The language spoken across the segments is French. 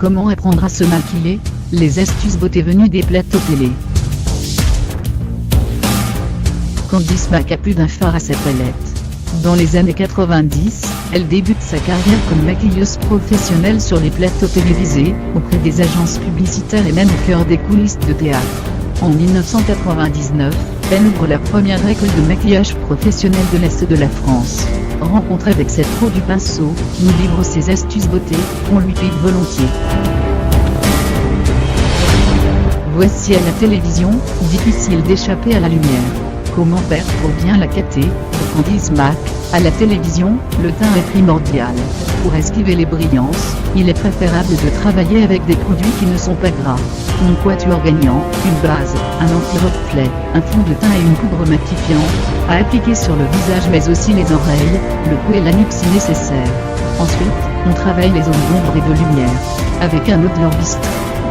Comment apprendre à se maquiller? Les astuces beauté venues des plateaux télé. Candice Mac a plus d'un phare à sa palette. Dans les années 90, elle débute sa carrière comme maquilleuse professionnelle sur les plateaux télévisés, auprès des agences publicitaires et même au cœur des coulisses de théâtre. En 1999, elle ouvre la première école de maquillage professionnel de l'Est de la France. Rencontre avec cette pro du pinceau, qui nous livre ses astuces beauté, qu'on lui pique volontiers. Voici à la télévision, difficile d'échapper à la lumière. Comment faire pour bien la capter? Pour Candice Mac, à la télévision, le teint est primordial. Pour esquiver les brillances, il est préférable de travailler avec des produits qui ne sont pas gras. Une coiffure gagnant, une base, un anti-reflet, un fond de teint et une poudre matifiante, à appliquer sur le visage mais aussi les oreilles, le cou et la nuque si nécessaire. Ensuite, on travaille les zones d'ombre et de lumière. Avec un modeleur bistre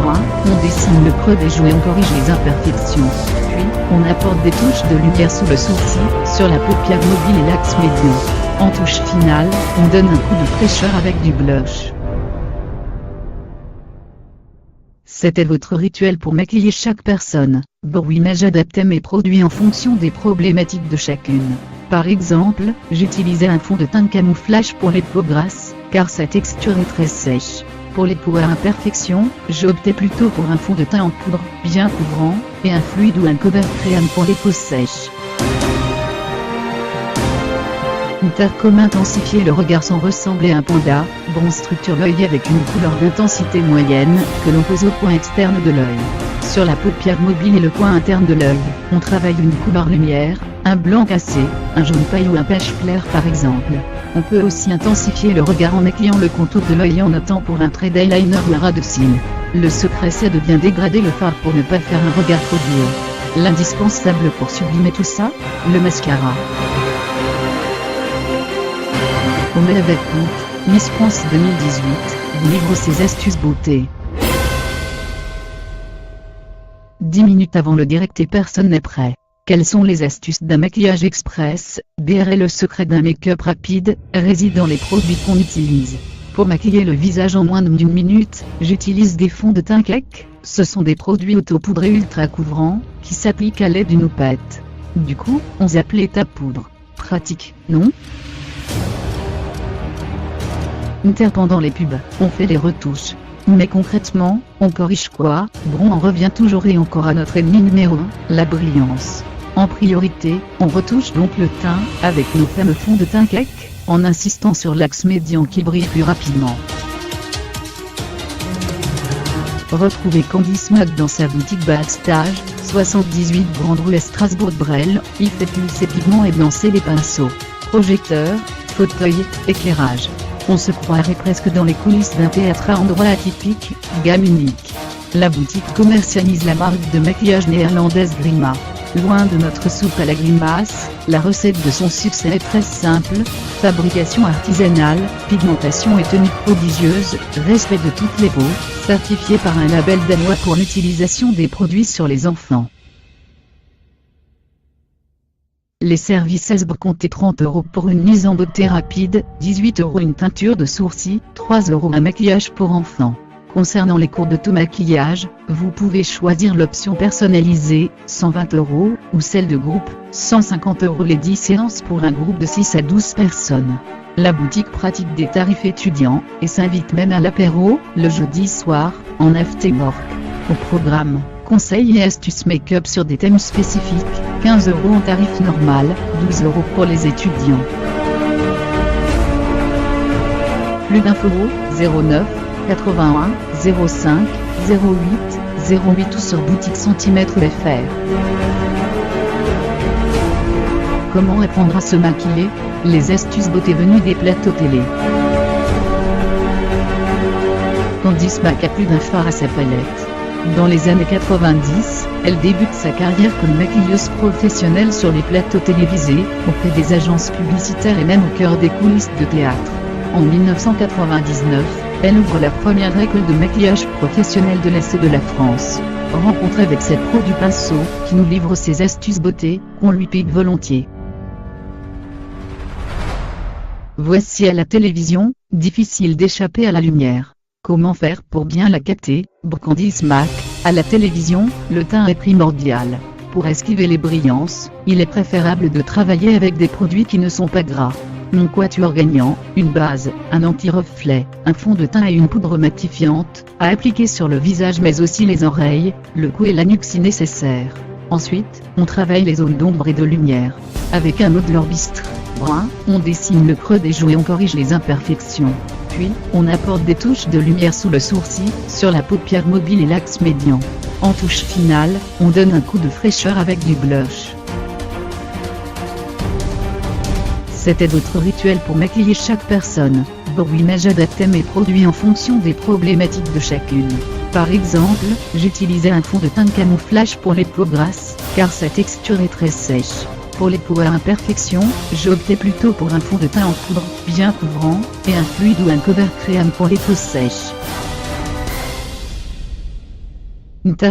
brun, on dessine le creux des joues et on corrige les imperfections. Puis, on apporte des touches de lumière sous le sourcil, sur la paupière mobile et l'axe médian. En touche finale, on donne un coup de fraîcheur avec du blush. C'était votre rituel pour maquiller chaque personne. Bruimage adaptait mes produits en fonction des problématiques de chacune. Par exemple, j'utilisais un fond de teint de camouflage pour les peaux grasses, car sa texture est très sèche. Pour les peaux à imperfection, j'optais plutôt pour un fond de teint en poudre, bien couvrant, et un fluide ou un cover créam pour les peaux sèches. Une teinte comme intensifier le regard sans ressembler à un panda, bronze structure l'œil avec une couleur d'intensité moyenne, que l'on pose au point externe de l'œil. Sur la paupière mobile et le coin interne de l'œil, on travaille une couleur lumière, un blanc cassé, un jaune paille ou un pêche clair par exemple. On peut aussi intensifier le regard en maquillant le contour de l'œil et en optant pour un trait d'eyeliner ou un ras de cils. Le secret c'est de bien dégrader le fard pour ne pas faire un regard trop dur. L'indispensable pour sublimer tout ça, le mascara. Omer Velkout, Miss France 2018, vous livre ses astuces beauté. 10 minutes avant le direct et personne n'est prêt. Quelles sont les astuces d'un maquillage express? BR. Le secret d'un make-up rapide réside dans les produits qu'on utilise. Pour maquiller le visage en moins d'une minute, j'utilise des fonds de teint cake. Ce sont des produits autopoudrés ultra couvrants, qui s'appliquent à l'aide d'une houppette. Du coup, on zappe l'étape poudre. Pratique, non? Pendant les pubs, on fait les retouches. Mais concrètement, on corrige quoi? On en revient toujours et encore à notre ennemi numéro 1, la brillance. En priorité, on retouche donc le teint, avec nos fameux fonds de teint cake, en insistant sur l'axe médian qui brille plus rapidement. Retrouvez Candice Mac dans sa boutique Backstage, 78 Grande Rue à Strasbourg-Brel, il fait pulser pigments et blancer les pinceaux. Projecteur, fauteuil, éclairage. On se croirait presque dans les coulisses d'un théâtre à endroit atypique, gamme unique. La boutique commercialise la marque de maquillage néerlandaise Grima. Loin de notre soupe à la grimace, la recette de son succès est très simple, fabrication artisanale, pigmentation et tenue prodigieuse, respect de toutes les peaux, certifié par un label danois pour l'utilisation des produits sur les enfants. Les services SBR comptaient 30 € pour une mise en beauté rapide, 18 € une teinture de sourcils, 3 € un maquillage pour enfants. Concernant les cours d'auto-maquillage, vous pouvez choisir l'option personnalisée, 120 € ou celle de groupe, 150 € les 10 séances pour un groupe de 6 à 12 personnes. La boutique pratique des tarifs étudiants, et s'invite même à l'apéro, le jeudi soir, en after work. Au programme, conseils et astuces make-up sur des thèmes spécifiques, 15 € en tarif normal, 12 € pour les étudiants. Plus d'infos, 09 81 05 08 08 ou sur boutique cm.fr. Comment apprendre à se maquiller? Les astuces beauté venues des plateaux télé. Candice Mac a plus d'un phare à sa palette. Dans les années 90, elle débute sa carrière comme maquilleuse professionnelle sur les plateaux télévisés, auprès des agences publicitaires et même au cœur des coulisses de théâtre. En 1999, elle ouvre la première école de maquillage professionnel de l'Est de la France. Rencontre avec cette pro du pinceau, qui nous livre ses astuces beauté, qu'on lui pique volontiers. Voici à la télévision, difficile d'échapper à la lumière. Comment faire pour bien la capter? Candice Mac, à la télévision, le teint est primordial. Pour esquiver les brillances, il est préférable de travailler avec des produits qui ne sont pas gras. Mon quatuor gagnant, une base, un anti-reflet, un fond de teint et une poudre matifiante, à appliquer sur le visage mais aussi les oreilles, le cou et la nuque si nécessaire. Ensuite, on travaille les zones d'ombre et de lumière. Avec un modeleur bistre, brun, on dessine le creux des joues et on corrige les imperfections. Puis, on apporte des touches de lumière sous le sourcil, sur la paupière mobile et l'axe médian. En touche finale, on donne un coup de fraîcheur avec du blush. C'était d'autres rituels pour maquiller chaque personne. Oui, mais j'adaptais mes produits en fonction des problématiques de chacune. Par exemple, j'utilisais un fond de teint de camouflage pour les peaux grasses, car sa texture est très sèche. Pour les peaux à imperfection, j'optais plutôt pour un fond de teint en poudre, bien couvrant, et un fluide ou un cover crème pour les peaux sèches.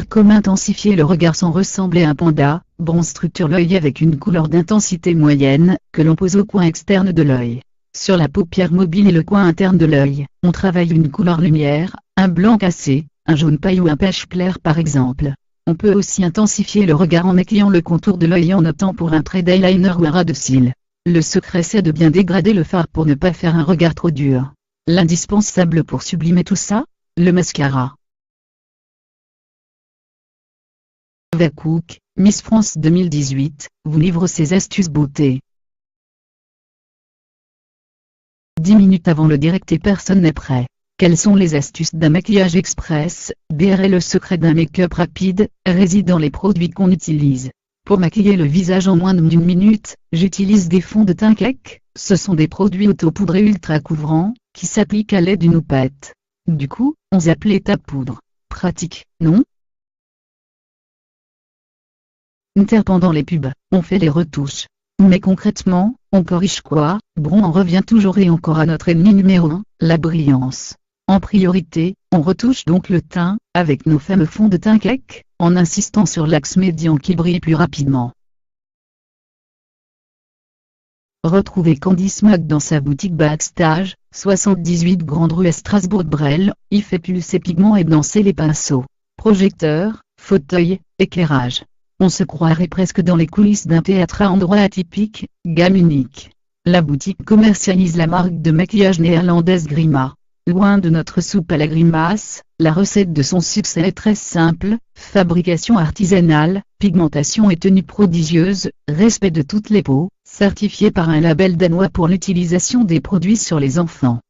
Comme intensifier le regard sans ressembler à un panda, structure l'œil avec une couleur d'intensité moyenne, que l'on pose au coin externe de l'œil. Sur la paupière mobile et le coin interne de l'œil, on travaille une couleur lumière, un blanc cassé, un jaune paille ou un pêche clair par exemple. On peut aussi intensifier le regard en maquillant le contour de l'œil en optant pour un trait d'eyeliner ou un ras de cils. Le secret c'est de bien dégrader le fard pour ne pas faire un regard trop dur. L'indispensable pour sublimer tout ça, le mascara. Eva Cook, Miss France 2018, vous livre ses astuces beauté. 10 minutes avant le direct et personne n'est prêt. Quelles sont les astuces d'un maquillage express? Le secret d'un make-up rapide réside dans les produits qu'on utilise. Pour maquiller le visage en moins d'une minute, j'utilise des fonds de teint cake. Ce sont des produits autopoudrés ultra couvrants, qui s'appliquent à l'aide d'une houppette. Du coup, on zappe l'étape poudre. Pratique, non? Pendant les pubs, on fait les retouches. Mais concrètement, on corrige quoi? On en revient toujours et encore à notre ennemi numéro 1, la brillance. En priorité, on retouche donc le teint, avec nos fameux fonds de teint cake, en insistant sur l'axe médian qui brille plus rapidement. Retrouvez Candice Mac dans sa boutique Backstage, 78 Grande Rue à Strasbourg-Brel, y fait pulser pigments et danser les pinceaux. Projecteurs, fauteuils, éclairage. On se croirait presque dans les coulisses d'un théâtre à endroit atypique, gamme unique. La boutique commercialise la marque de maquillage néerlandaise Grima. Loin de notre soupe à la grimace, la recette de son succès est très simple, fabrication artisanale, pigmentation et tenue prodigieuse, respect de toutes les peaux, certifié par un label danois pour l'utilisation des produits sur les enfants.